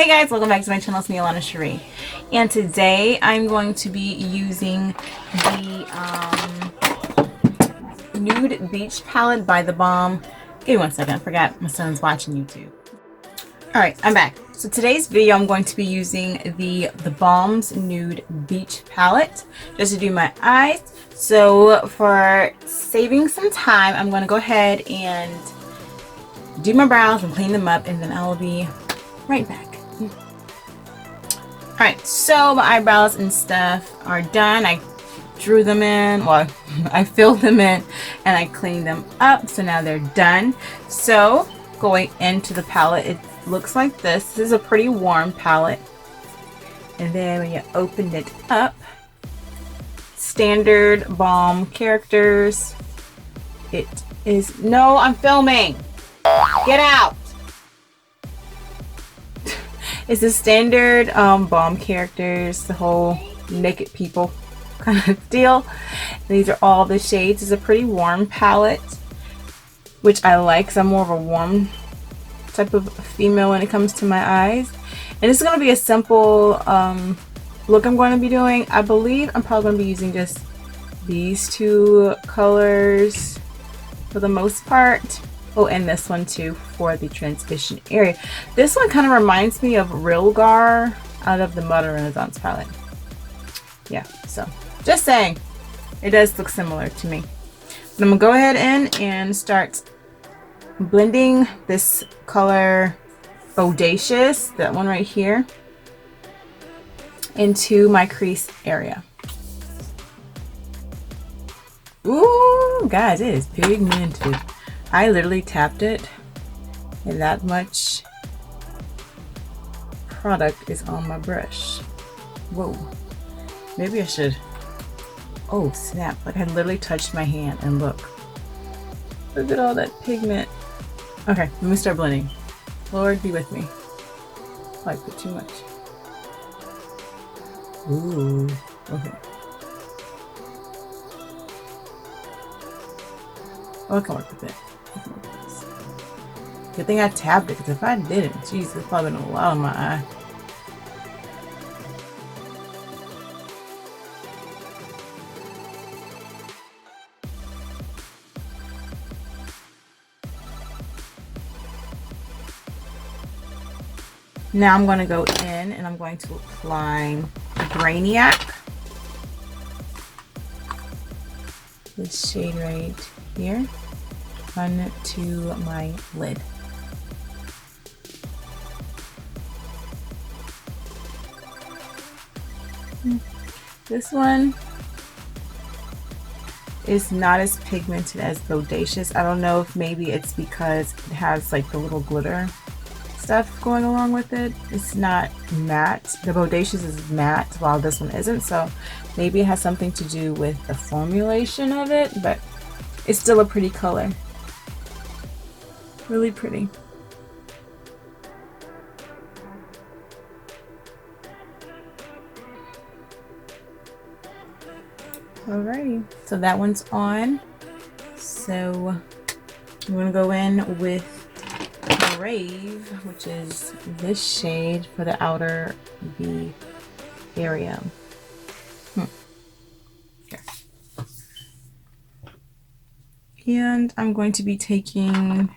Hey guys, welcome back to my channel. It's me, Alana Cherie, and today I'm going to be using the Nude Beach Palette by the Balm. Give me one second, I forgot my son's watching YouTube. Alright, I'm back. So today's video I'm going to be using the Balm's Nude Beach Palette just to do my eyes. So for saving some time, I'm going to go ahead and do my brows and clean them up, and then I will be right back. Alright, so my eyebrows and stuff are done. I drew them in, well, I filled them in and I cleaned them up, so now they're done. So going into the palette, it looks like this. This is a pretty warm palette, and then when you open it up, standard Balm characters. It is, no, I'm filming, get out. It's the standard Balm characters, the whole naked people kind of deal. These are all the shades. It's a pretty warm palette, which I like because I'm more of a warm type of female when it comes to my eyes. And it's going to be a simple look I'm going to be doing. I believe I'm probably going to be using just these two colors for the most part. Oh, and this one too for the transition area. This one kind of reminds me of Rilgar out of the Modern Renaissance palette. Yeah, so just saying, it does look similar to me. But I'm gonna go ahead and start blending this color Bodacious, that one right here, into my crease area. Ooh, guys, it is pigmented. I literally tapped it and that much product is on my brush. Whoa, maybe I should, oh snap, like I literally touched my hand and look at all that pigment. Okay, let me start blending. Lord be with me. Oh, I put too much. Ooh, okay. Oh, I can work with it. Good thing I tapped it, because if I didn't, jeez, there's probably been a lot on my eye. Now I'm going to go in and I'm going to apply Brainiac. This shade right here onto my lid. This one is not as pigmented as Bodacious. I don't know if maybe it's because it has like the little glitter stuff going along with it. It's not matte. The Bodacious is matte while this one isn't, so maybe it has something to do with the formulation of it, but it's still a pretty color. Really pretty. Alrighty, so that one's on. So I'm gonna go in with Brave, which is this shade for the outer V area. Here. And I'm going to be taking,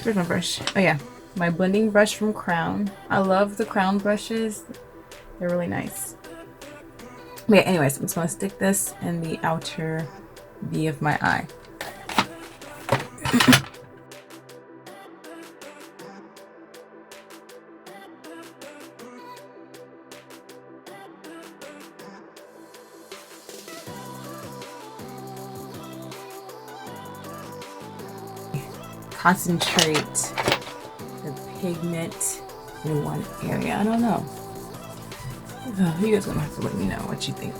where's my brush? Oh yeah, my blending brush from Crown. I love the Crown brushes. They're really nice. Yeah, anyways, I'm just going to stick this in the outer V of my eye. Concentrate the pigment in one area. I don't know. You guys are gonna have to let me know what you think.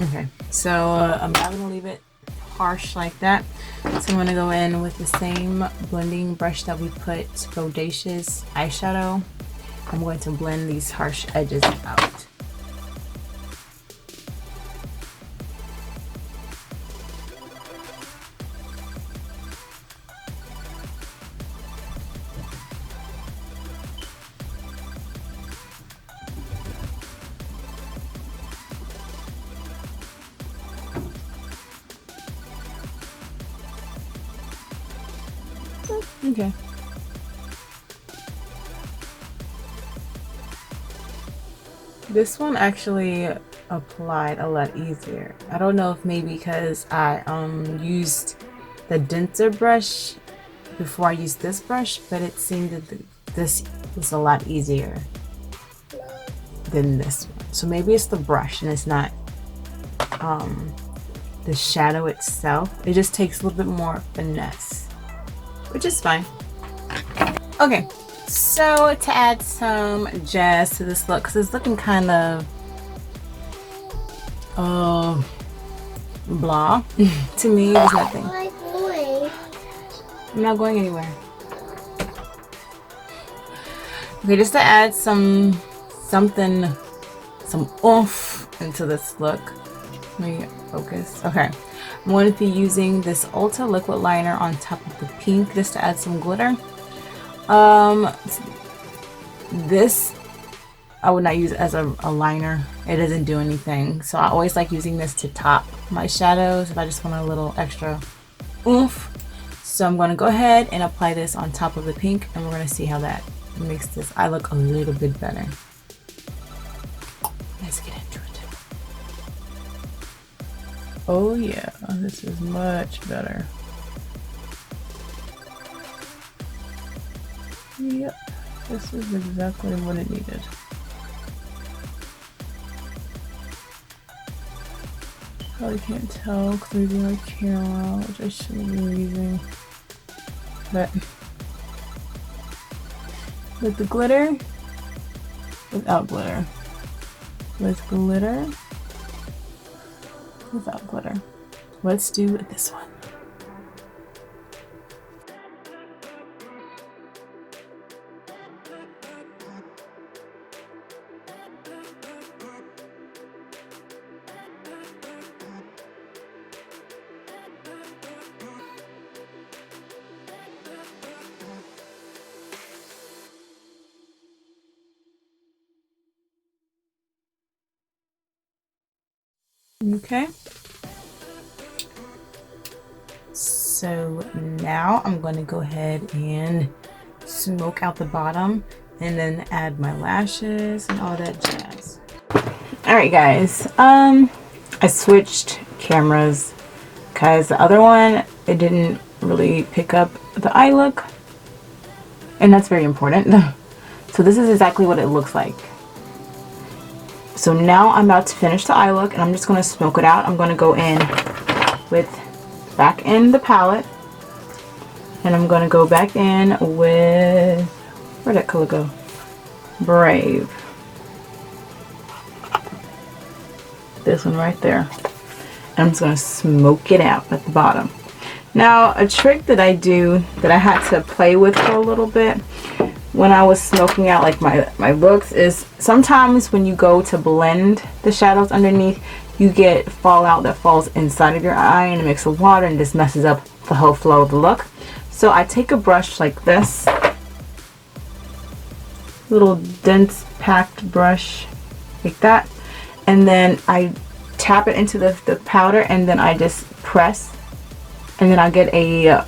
Okay, so I'm not gonna leave it harsh like that. So I'm going to go in with the same blending brush that we put Bodacious eyeshadow. I'm going to blend these harsh edges out. Okay. This one actually applied a lot easier. I don't know if maybe because I used the denser brush before I used this brush, but it seemed that this was a lot easier than this one. So maybe it's the brush and it's not the shadow itself. It just takes a little bit more finesse, which is fine. Okay, so to add some jazz to this look, because it's looking kind of blah to me. There's nothing. I'm not going anywhere. Okay, just to add some oomph into this look. Let me focus. Okay, I'm going to be using this Ulta liquid liner on top of the pink just to add some glitter. This I would not use as a liner. It doesn't do anything. So I always like using this to top my shadows if I just want a little extra oomph. So I'm going to go ahead and apply this on top of the pink, and we're going to see how that makes this eye look a little bit better. Let's get into it. Oh yeah, this is much better. Yep, this is exactly what it needed. Probably can't tell because I'm using my camera, which I shouldn't be using. But with the glitter, without glitter, with glitter, without glitter. Let's do this one. Okay, so now I'm going to go ahead and smoke out the bottom and then add my lashes and all that jazz. Alright guys, I switched cameras because the other one, it didn't really pick up the eye look, and that's very important. So this is exactly what it looks like. So now I'm about to finish the eye look, and I'm just going to smoke it out. I'm going to go in with back in the palette, and I'm going to go back in with, where'd that color go? Brave. This one right there. And I'm just going to smoke it out at the bottom. Now, a trick that I do that I had to play with for a little bit when I was smoking out like my looks is sometimes when you go to blend the shadows underneath, you get fallout that falls inside of your eye and it mixes with water and just messes up the whole flow of the look. So I take a brush like this, little dense packed brush like that, and then I tap it into the powder, and then I just press, and then I get a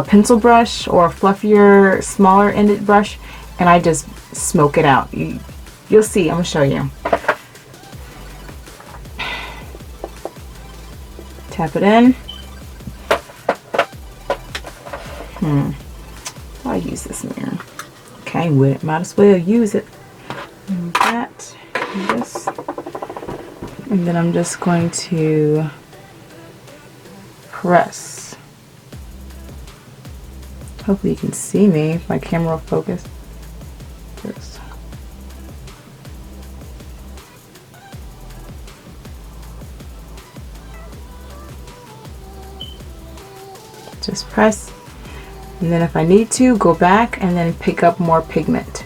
pencil brush or a fluffier, smaller ended brush, and I just smoke it out. You'll see. I'm gonna show you. Tap it in. I'll use this mirror. Okay, might as well use it. And that, and this, and then I'm just going to press. Hopefully you can see me if my camera will focus. This. just press, and then if I need to, go back and then pick up more pigment,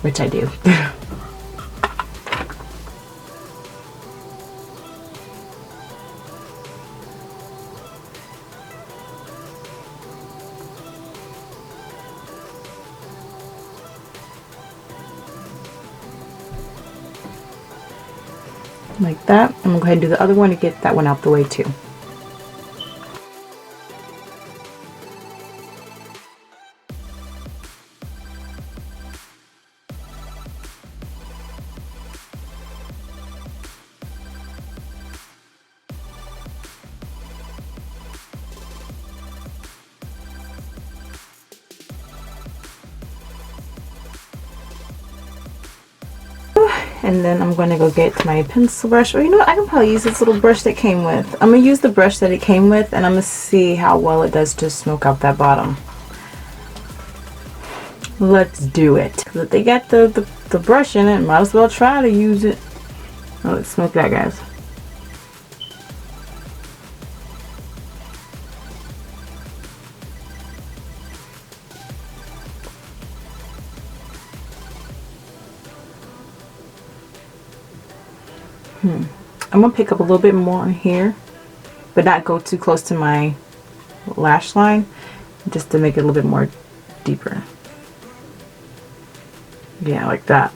which I do. Like that. I'm gonna go ahead and do the other one to get that one out the way too. And then I'm going to go get my pencil brush. Or you know what? I can probably use this little brush that came with. I'm going to use the brush that it came with, and I'm going to see how well it does to smoke out that bottom. Let's do it. If they got the brush in it, might as well try to use it. Oh, let's smoke that, guys. I'm gonna pick up a little bit more here, but not go too close to my lash line, just to make it a little bit more deeper. Yeah, like that.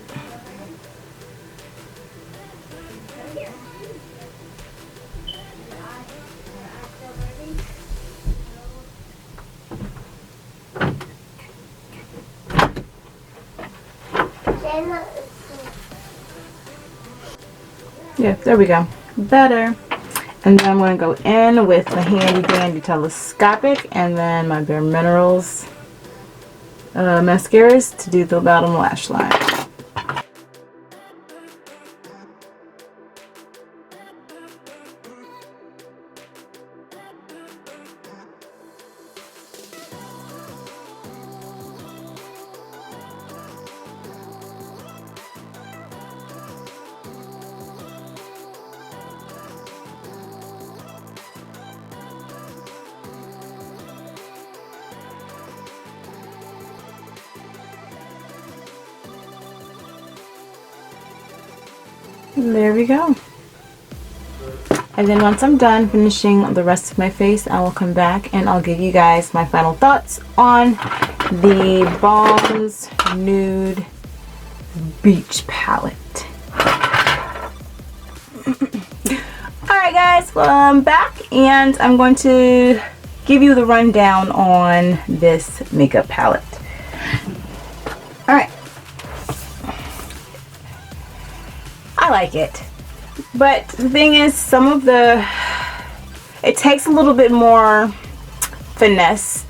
Yeah, there we go. Better. And then I'm going to go in with my handy dandy telescopic and then my Bare Minerals mascaras to do the bottom lash line. There we go. And then once I'm done finishing the rest of my face, I will come back and I'll give you guys my final thoughts on the Balm Nude Beach palette. Alright guys, well I'm back and I'm going to give you the rundown on this makeup palette. Alright. I like it, but the thing is, some of it takes a little bit more finesse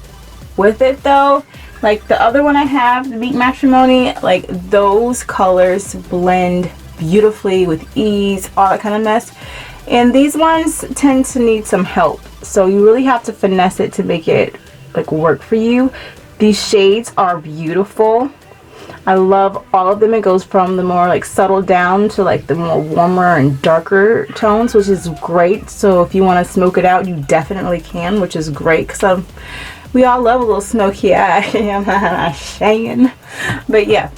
with it though. Like the other one I have, the Beat Matrimony, like those colors blend beautifully with ease, all that kind of mess. And these ones tend to need some help, so you really have to finesse it to make it like work for you. These shades are beautiful. I love all of them. It goes from the more like subtle down to like the more warmer and darker tones, which is great. So if you want to smoke it out, you definitely can, which is great because we all love a little smoky eye. I'm not saying, but yeah.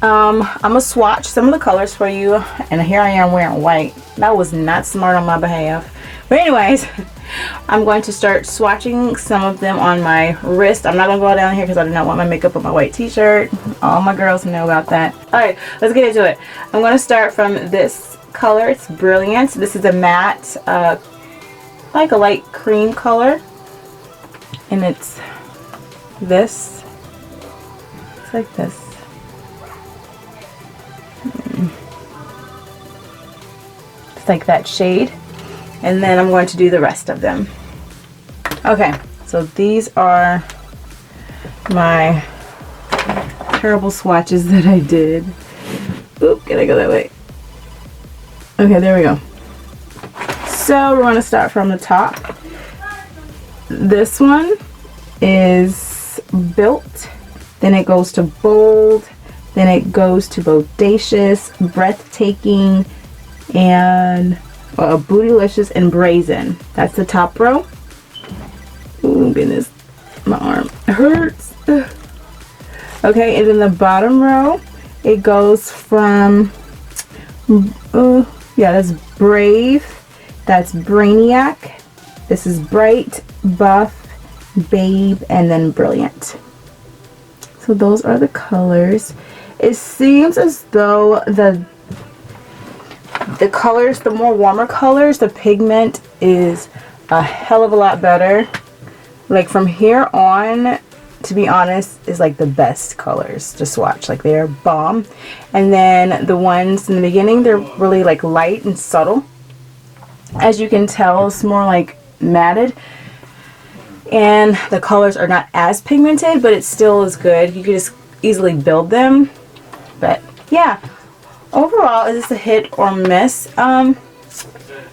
I'm gonna swatch some of the colors for you, and here I am wearing white. That was not smart on my behalf, but anyways. I'm going to start swatching some of them on my wrist. I'm not going to go down here because I do not want my makeup on my white t-shirt. All my girls know about that. Alright, let's get into it. I'm going to start from this color. It's Brilliant. This is a matte, like a light cream color. And it's this. It's like this. It's like that shade. And then I'm going to do the rest of them. Okay, so these are my terrible swatches that I did. Oop, can I go that way? Okay, there we go. So we're going to start from the top. This one is Built, then it goes to Bold, then it goes to Bodacious, Breathtaking, and Bootylicious and Brazen. That's the top row. Oh goodness, my arm hurts. Okay, and in the bottom row, it goes from, yeah, that's Brave, that's Brainiac, this is Bright, Buff, Babe, and then Brilliant. So those are the colors. It seems as though the colors, the more warmer colors, the pigment is a hell of a lot better. Like from here on, to be honest, is like the best colors to swatch. Like they're bomb. And then the ones in the beginning, they're really like light and subtle. As you can tell, it's more like matted. And the colors are not as pigmented, but it still is good. You can just easily build them. But yeah, overall, is this a hit or miss? I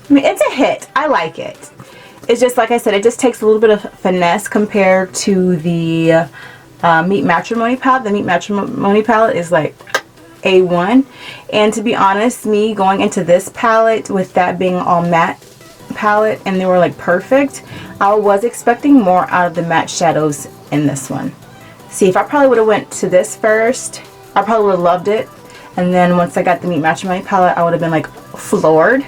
mean, it's a hit. I like it. It's just, like I said, it just takes a little bit of finesse compared to the Meet Matrimony palette. The Meet Matrimony palette is like A1. And to be honest, me going into this palette with that being all matte palette and they were like perfect, I was expecting more out of the matte shadows in this one. See, if I probably would have went to this first, I probably would have loved it. And then once I got the Meet Matrimony palette, I would have been like floored.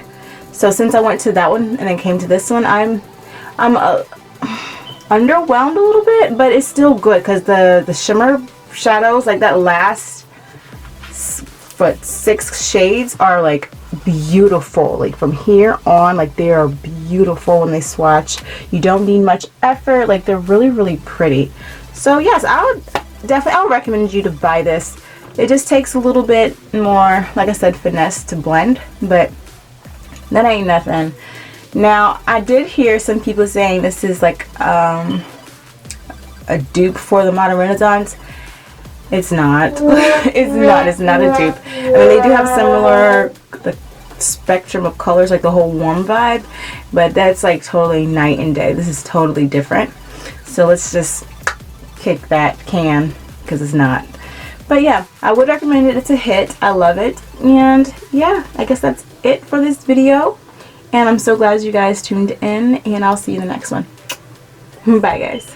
So since I went to that one and then came to this one, I'm underwhelmed a little bit, but it's still good because the shimmer shadows, like that last 6 shades are like beautiful. Like from here on, like they are beautiful when they swatch. You don't need much effort. Like they're really pretty. So yes, I would recommend you to buy this. It just takes a little bit more, like I said, finesse to blend, but that ain't nothing. Now, I did hear some people saying this is like a dupe for the Modern Renaissance. It's not. It's not a dupe. I mean, they do have similar the spectrum of colors, like the whole warm vibe, but that's like totally night and day. This is totally different. So let's just kick that can because it's not. But yeah, I would recommend it. It's a hit. I love it. And yeah, I guess that's it for this video. And I'm so glad you guys tuned in, and I'll see you in the next one. Bye guys.